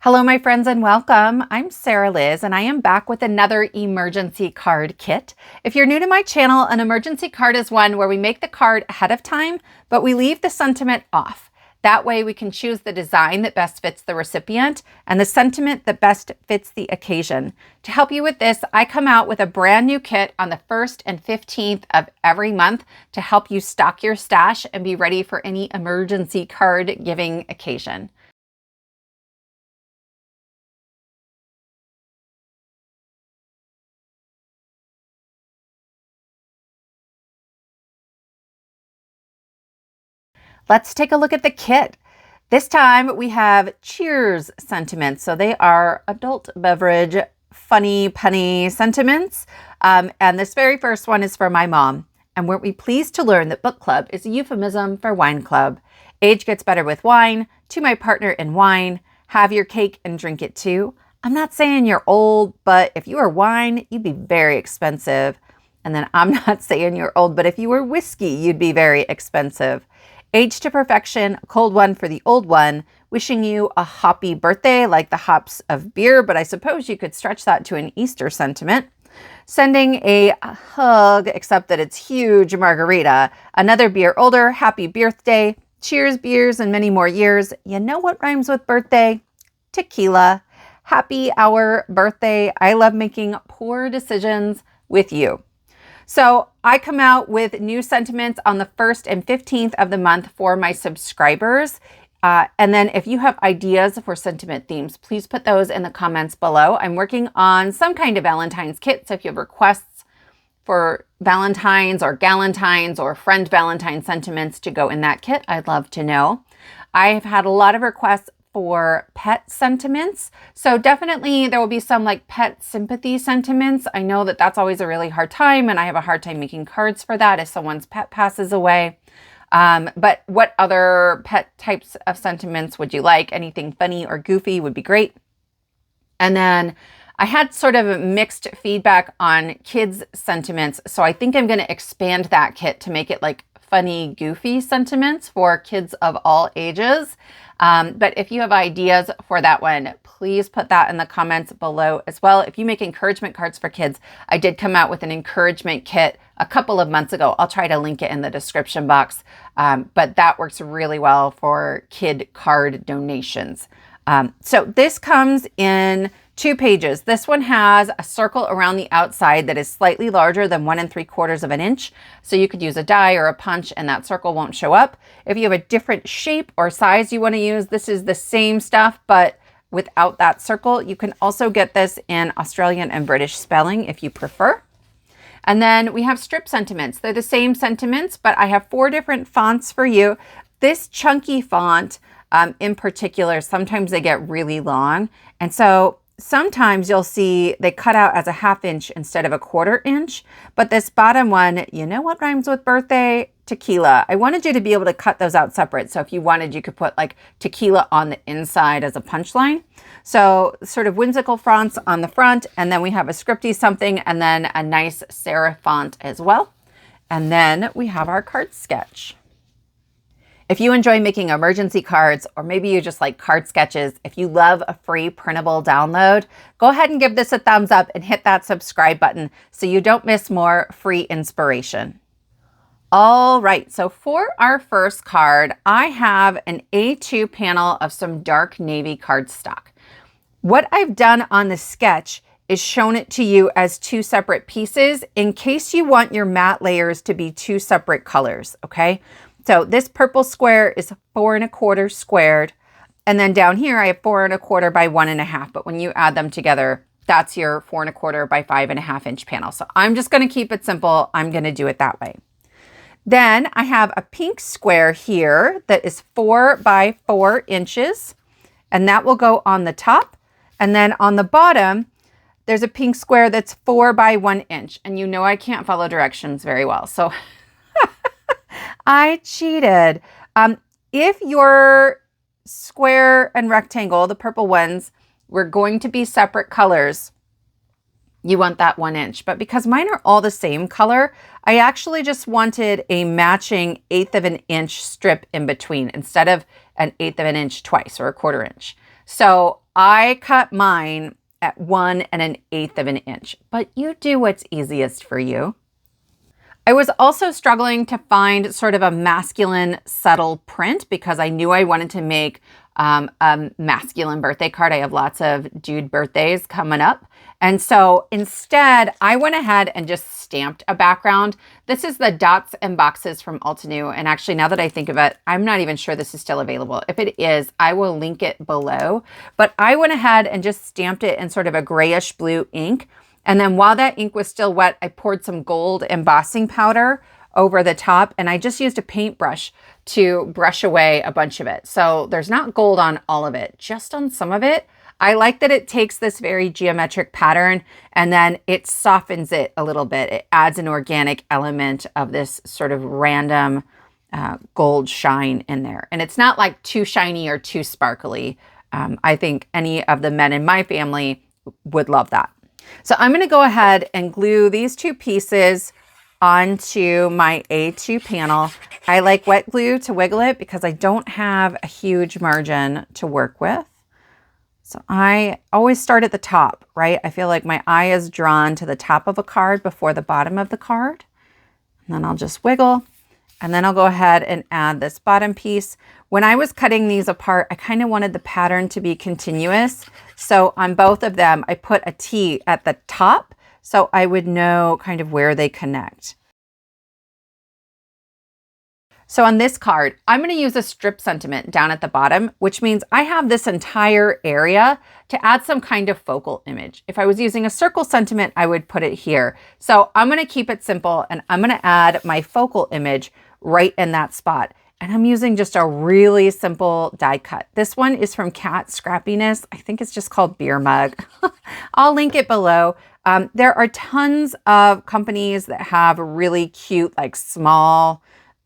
Hello, my friends, and welcome. I'm Sarah Liz, and I am back with another emergency card kit. If you're new to my channel, an emergency card is one where we make the card ahead of time, but we leave the sentiment off. That way we can choose the design that best fits the recipient and the sentiment that best fits the occasion. To help you with this, I come out with a brand new kit on the 1st and 15th of every month to help you stock your stash and be ready for any emergency card giving occasion. Let's take a look at the kit. This time we have cheers sentiments. So they are adult beverage, funny, punny sentiments. And this very first one is for my mom. And weren't we pleased to learn that book club is a euphemism for wine club. Age gets better with wine. To my partner in wine. Have your cake and drink it too. I'm not saying you're old, but if you were wine, you'd be very expensive. And then I'm not saying you're old, but if you were whiskey, you'd be very expensive. Age to perfection, a cold one for the old one, wishing you a hoppy birthday like the hops of beer, but I suppose you could stretch that to an Easter sentiment. Sending a hug, except that it's huge margarita. Another beer older, happy birthday. Cheers, beers, and many more years. You know what rhymes with birthday? Tequila. Happy hour birthday. I love making poor decisions with you. So I come out with new sentiments on the 1st and 15th of the month for my subscribers. And then if you have ideas for sentiment themes, please put those in the comments below. I'm working on some kind of Valentine's kit. So if you have requests for Valentine's or Galentine's or friend Valentine sentiments to go in that kit, I'd love to know. I've had a lot of requests for pet sentiments. So definitely there will be some like pet sympathy sentiments. I know that that's always a really hard time, and I have a hard time making cards for that if someone's pet passes away. But what other pet types of sentiments would you like? Anything funny or goofy would be great. And then I had sort of mixed feedback on kids sentiments. So I think I'm going to expand that kit to make it like funny, goofy sentiments for kids of all ages. But if you have ideas for that one, please put that in the comments below as well. If you make encouragement cards for kids, I did come out with an encouragement kit a couple of months ago. I'll try to link it in the description box. But that works really well for kid card donations. So this comes in 2 pages. This one has a circle around the outside that is slightly larger than 1 3/4 of an inch. So you could use a die or a punch and that circle won't show up. If you have a different shape or size you want to use, this is the same stuff, but without that circle. You can also get this in Australian and British spelling if you prefer. And then we have strip sentiments. They're the same sentiments, but I have 4 different fonts for you. This chunky font in particular, sometimes they get really long. And so sometimes you'll see they cut out as a 1/2 inch instead of a 1/4 inch. But this bottom one, you know what rhymes with birthday? Tequila. I wanted you to be able to cut those out separate. So if you wanted, you could put like tequila on the inside as a punchline. So sort of whimsical fonts on the front. And then we have a scripty something and then a nice serif font as well. And then we have our card sketch. If you enjoy making emergency cards, or maybe you just like card sketches, if you love a free printable download, go ahead and give this a thumbs up and hit that subscribe button so you don't miss more free inspiration. All right, so for our first card, I have an A2 panel of some dark navy cardstock. What I've done on the sketch is shown it to you as 2 separate pieces in case you want your matte layers to be 2 separate colors, okay? So this purple square is 4 1/4 squared. And then down here, I have 4 1/4 by 1 1/2. But when you add them together, that's your 4 1/4 by 5 1/2 inch panel. So I'm just going to keep it simple. I'm going to do it that way. Then I have a pink square here that is 4 by 4 inches. And that will go on the top. And then on the bottom, there's a pink square that's 4 by 1 inch. And you know I can't follow directions very well. So I cheated. If your square and rectangle, the purple ones, were going to be separate colors, you want that 1 inch. But because mine are all the same color, I actually just wanted a matching 1/8 of an inch strip in between instead of an 1/8 of an inch twice or a 1/4 inch. So I cut mine at 1 1/8 of an inch, but you do what's easiest for you. I was also struggling to find sort of a masculine subtle print because I knew I wanted to make a masculine birthday card. I have lots of dude birthdays coming up. And so instead, I went ahead and just stamped a background. This is the Dots and Boxes from Altenew. And actually, now that I think of it, I'm not even sure this is still available. If it is, I will link it below. But I went ahead and just stamped it in sort of a grayish blue ink. And then while that ink was still wet, I poured some gold embossing powder over the top, and I just used a paintbrush to brush away a bunch of it. So there's not gold on all of it, just on some of it. I like that it takes this very geometric pattern and then it softens it a little bit. It adds an organic element of this sort of random gold shine in there. And it's not like too shiny or too sparkly. I think any of the men in my family would love that. So I'm going to go ahead and glue these two pieces onto my A2 panel. I like wet glue to wiggle it because I don't have a huge margin to work with. So I always start at the top, right? I feel like my eye is drawn to the top of a card before the bottom of the card. And then I'll just wiggle. And then I'll go ahead and add this bottom piece. When I was cutting these apart, I kind of wanted the pattern to be continuous. So on both of them, I put a T at the top so I would know kind of where they connect. So on this card, I'm going to use a strip sentiment down at the bottom, which means I have this entire area to add some kind of focal image. If I was using a circle sentiment, I would put it here. So I'm going to keep it simple and I'm going to add my focal image right in that spot. And I'm using just a really simple die cut. This one is from Cat Scrappiness. I think it's just called Beer Mug. I'll link it below. There are tons of companies that have really cute, like small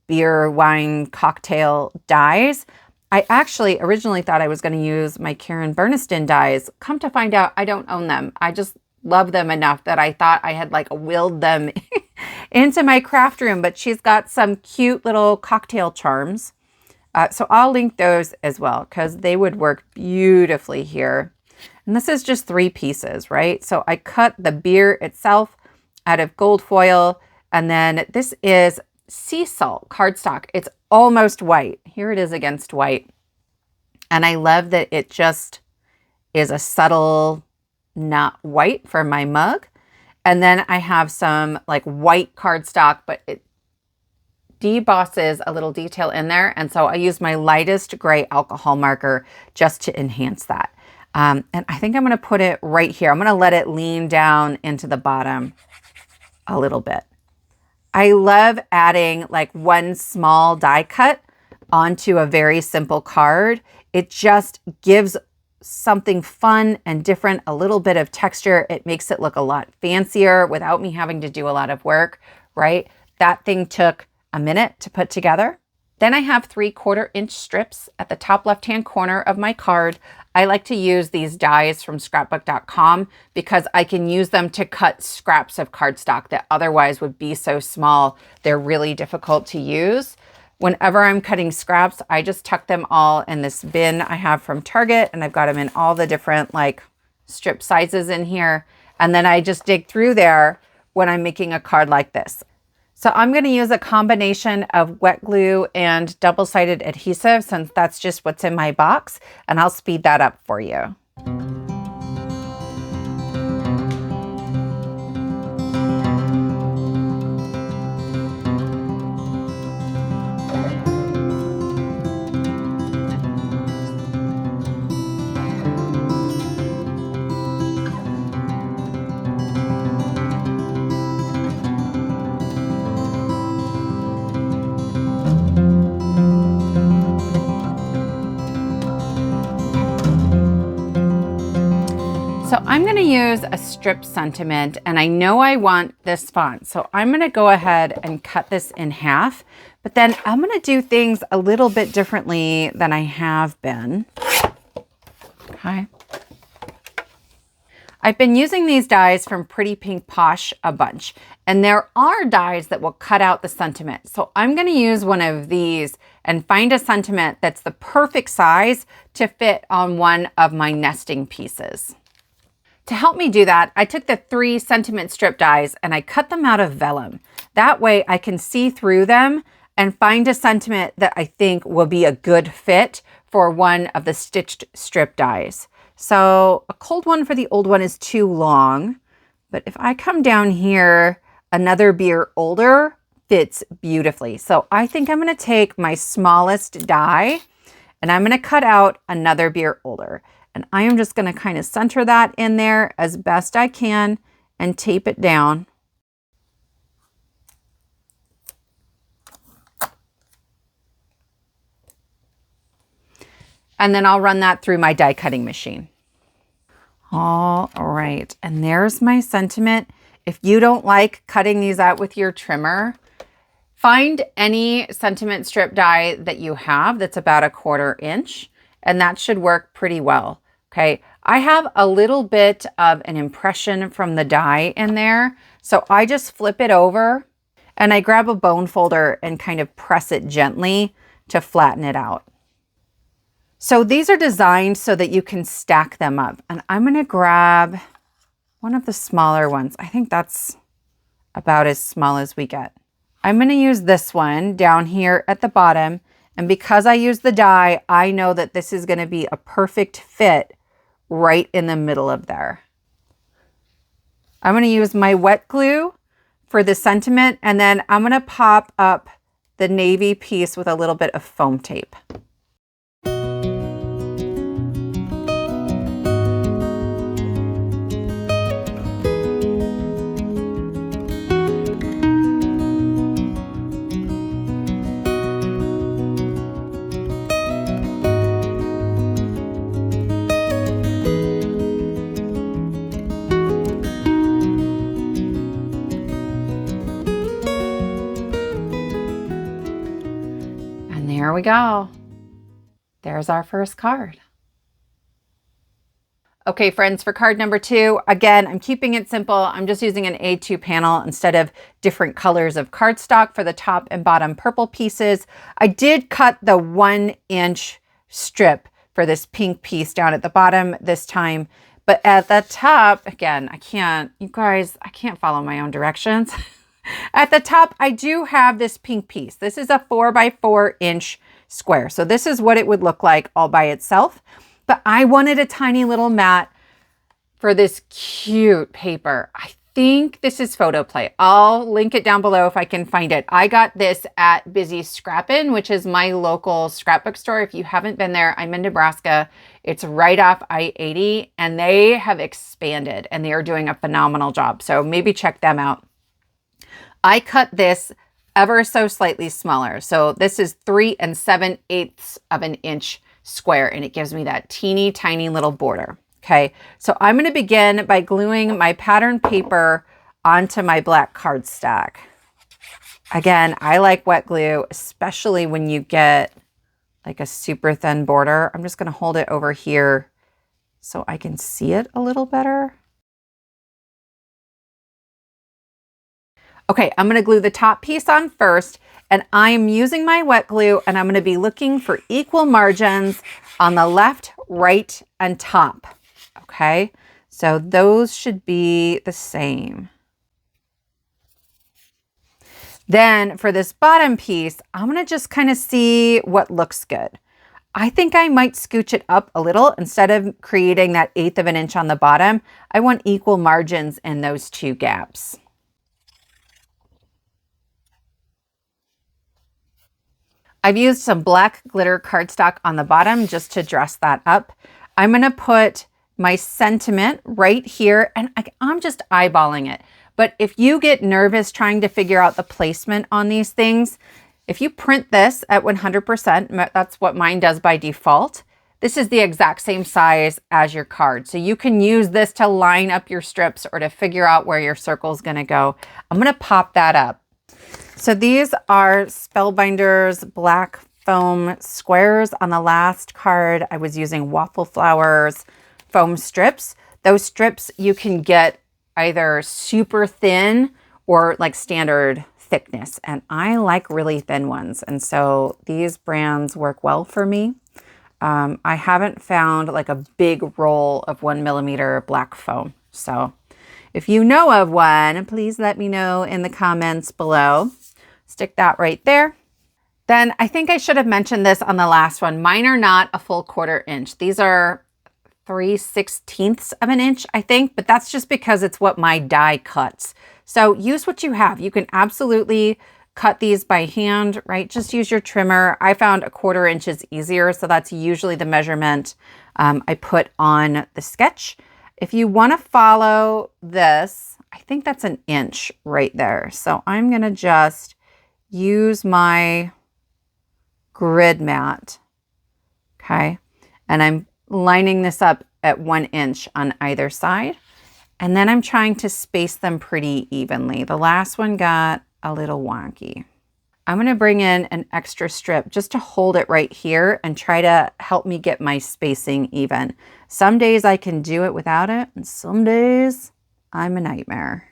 beer, wine, cocktail dies. I actually originally thought I was going to use my Burniston dies. Come to find out, I don't own them. I just love them enough that I thought I had like willed them into my craft room, but she's got some cute little cocktail charms. So I'll link those as well because they would work beautifully here. And this is just 3 pieces, right? So I cut the beer itself out of gold foil, and then this is sea salt cardstock. It's almost white. Here it is against white. And I love that it just is a subtle, not white for my mug. And then I have some like white cardstock, but it debosses a little detail in there. And so I use my lightest gray alcohol marker just to enhance that. And I think I'm going to put it right here. I'm going to let it lean down into the bottom a little bit. I love adding like one small die cut onto a very simple card. It just gives something fun and different, a little bit of texture. It makes it look a lot fancier without me having to do a lot of work, right? That thing took a minute to put together. Then I have 3/4 inch strips at the top left-hand corner of my card. I like to use these dies from scrapbook.com because I can use them to cut scraps of cardstock that otherwise would be so small. They're really difficult to use. Whenever I'm cutting scraps, I just tuck them all in this bin I have from Target, and I've got them in all the different like strip sizes in here. And then I just dig through there when I'm making a card like this. So I'm going to use a combination of wet glue and double-sided adhesive since that's just what's in my box, and I'll speed that up for you. So I'm going to use a strip sentiment, and I know I want this font. So I'm going to go ahead and cut this in half, but then I'm going to do things a little bit differently than I have been. Okay. I've been using these dies from Pretty Pink Posh a bunch, and there are dies that will cut out the sentiment. So I'm going to use one of these and find a sentiment that's the perfect size to fit on one of my nesting pieces. To help me do that, I took the 3 sentiment strip dies and I cut them out of vellum. That way I can see through them and find a sentiment that I think will be a good fit for one of the stitched strip dies. So a cold one for the old one is too long, but if I come down here, another beer older fits beautifully. So I think I'm going to take my smallest die and I'm going to cut out another beer older. And I am just going to kind of center that in there as best I can and tape it down. And then I'll run that through my die cutting machine. All right, and there's my sentiment. If you don't like cutting these out with your trimmer, find any sentiment strip die that you have that's about 1/4 inch, and that should work pretty well. Okay, I have a little bit of an impression from the die in there, so I just flip it over and I grab a bone folder and kind of press it gently to flatten it out. So these are designed so that you can stack them up, and I'm going to grab one of the smaller ones. I think that's about as small as we get. I'm going to use this one down here at the bottom, and because I use the die, I know that this is going to be a perfect fit right in the middle of there. I'm going to use my wet glue for the sentiment, and then I'm going to pop up the navy piece with a little bit of foam tape. There we go. There's our first card. Okay, friends, for card number 2, again, I'm keeping it simple. I'm just using an A2 panel instead of different colors of cardstock for the top and bottom purple pieces. I did cut the 1-inch strip for this pink piece down at the bottom this time, but at the top, again, you guys, I can't follow my own directions. At the top, I do have this pink piece. This is a 4x4-inch square. So this is what it would look like all by itself. But I wanted a tiny little mat for this cute paper. I think this is Photoplay. I'll link it down below if I can find it. I got this at Busy Scrappin, which is my local scrapbook store. If you haven't been there, I'm in Nebraska. It's right off I-80, and they have expanded and they are doing a phenomenal job. So maybe check them out. I cut this ever so slightly smaller. So this is 3 7/8 of an inch square, and it gives me that teeny tiny little border. Okay, so I'm going to begin by gluing my pattern paper onto my black cardstock. Again, I like wet glue, especially when you get like a super thin border. I'm just going to hold it over here so I can see it a little better. Okay, I'm going to glue the top piece on first, and I'm using my wet glue, and I'm going to be looking for equal margins on the left, right, and top. Okay, so those should be the same. Then for this bottom piece, I'm going to just kind of see what looks good. I think I might scooch it up a little. Instead of creating that 1/8 of an inch on the bottom, I want equal margins in those 2 gaps. I've used some black glitter cardstock on the bottom just to dress that up. I'm going to put my sentiment right here, and I'm just eyeballing it. But if you get nervous trying to figure out the placement on these things, if you print this at 100%, that's what mine does by default. This is the exact same size as your card. So you can use this to line up your strips or to figure out where your circle is going to go. I'm going to pop that up. So these are Spellbinders black foam squares. On the last card, I was using Waffle Flowers foam strips. Those strips you can get either super thin or like standard thickness, and I like really thin ones. And so these brands work well for me. I haven't found like a big roll of 1mm black foam. So if you know of one, please let me know in the comments below. Stick that right there. Then I think I should have mentioned this on the last one. Mine are not a full 1/4 inch. These are 3/16 of an inch, I think, but that's just because it's what my die cuts. So use what you have. You can absolutely cut these by hand, right? Just use your trimmer. I found a 1/4 inch is easier, so that's usually the measurement I put on the sketch. If you want to follow this, I think that's an inch right there. So I'm going to just use my grid mat, okay? And I'm lining this up at 1 inch on either side. And then I'm trying to space them pretty evenly. The last one got a little wonky. I'm going to bring in an extra strip just to hold it right here and try to help me get my spacing even. Some days I can do it without it, and some days I'm a nightmare.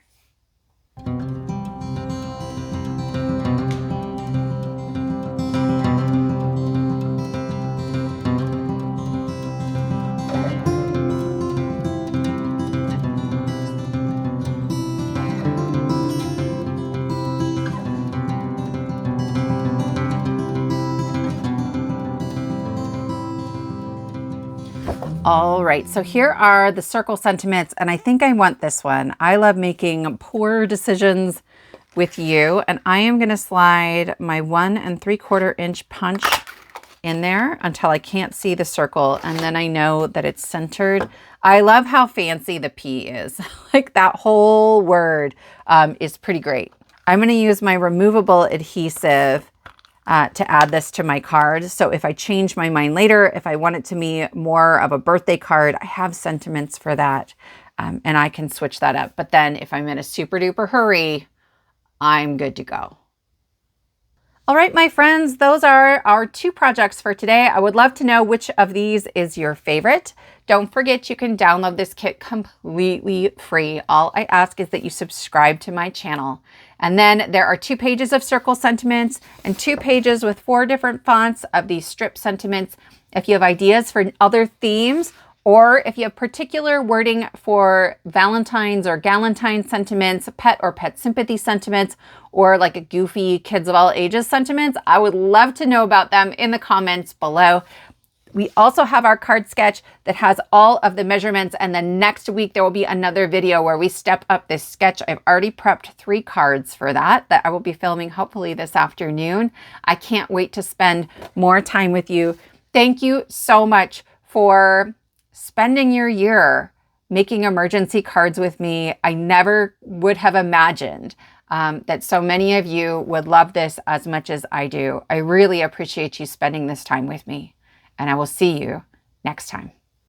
All right, so here are the circle sentiments, and I think I want this one. I love making poor decisions with you, and I am gonna slide my 1 3/4 inch punch in there until I can't see the circle, and then I know that it's centered. I love how fancy the P is. Like that whole word is pretty great. I'm gonna use my removable adhesive to add this to my card. So if I change my mind later, if I want it to be more of a birthday card, I have sentiments for that, and I can switch that up. But then if I'm in a super duper hurry, I'm good to go. All right, my friends, those are our 2 projects for today. I would love to know which of these is your favorite. Don't forget you can download this kit completely free. All I ask is that you subscribe to my channel. And then there are 2 pages of circle sentiments and 2 pages with 4 different fonts of these strip sentiments. If you have ideas for other themes, or if you have particular wording for Valentine's or Galentine sentiments, pet or pet sympathy sentiments, or like a goofy kids of all ages sentiments, I would love to know about them in the comments below. We also have our card sketch that has all of the measurements, and then next week there will be another video where we step up this sketch. I've already prepped 3 cards for that I will be filming hopefully this afternoon. I can't wait to spend more time with you. Thank you so much for spending your year making emergency cards with me. I never would have imagined that so many of you would love this as much as I do. I really appreciate you spending this time with me, and I will see you next time.